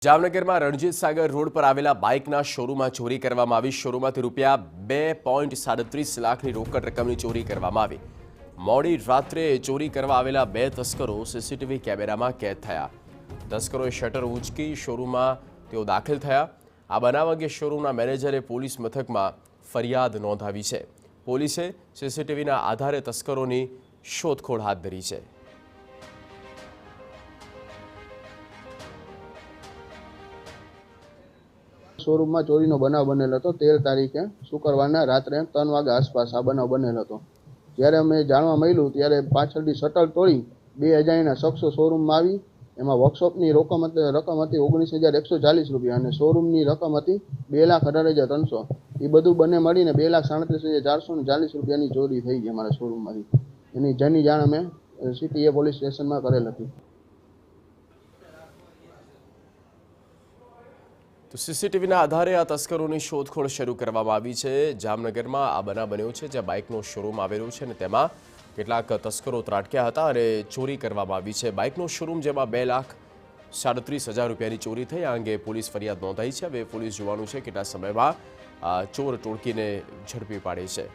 જામનગરમાં રણજીત સાગર રોડ પર આવેલા બાઇકના શોરૂમમાં ચોરી કરવામાં આવી। શોરૂમમાંથી રૂપિયા 2.37 લાખની રોકડ રકમની ચોરી કરવામાં આવી। મોડી રાત્રે ચોરી કરવા આવેલા બે તસ્કરો સીસીટીવી કેમેરામાં કેદ થયા। તસ્કરોએ શટર ઉંચકી શોરૂમમાં તેઓ દાખલ થયા। આ બનાવ અંગે શોરૂમના મેનેજરે પોલીસ મથકમાં ફરિયાદ નોંધાવી છે। પોલીસે સીસીટીવીના આધારે તસ્કરોની શોધખોળ હાથ ધરી છે। शोरूम में चोरी बनाव बनेल तो 13 तारीखे शुक्रवार रात्रे 3 वाग्या आसपास आ बनाव बनेल तो जयरे अमे जाणवा मळ्युं त्यारे पाछळथी शटर तोड़ी 2 अजाण्या शख्सो शोरूम में आवी। एमां वर्कशॉपनी रकम हती 19,140 रूपिया अने शोरूमनी रकम हती 2,18,300। ए बधुं बने मळीने 2,37,440 रूपियानी चोरी थई गई अमारा शोरूममांथी। एनी जेनी जाण अमे सीटीए पोलीस स्टेशन में करेल हती। तो सीसीटीवीના આધારે આ તસ્કરોની શોધખોળ શરૂ કરવામાં આવી છે। જામનગરમાં આ બનાવ બન્યો છે જ્યાં બાઇકનો શોરૂમ આવેલો છે અને તેમાં કેટલાક તસ્કરો ત્રાટક્યા હતા અને ચોરી કરવામાં આવી છે। બાઇકનો શોરૂમ જેમાં 2,37,000 રૂપિયાની ચોરી થઈ। આ અંગે પોલીસ ફરિયાદ નોંધાઈ છે। હવે પોલીસ જોવાનું છે કેટલા સમયમાં ચોર ટોળકીને ઝડપી પાડે છે।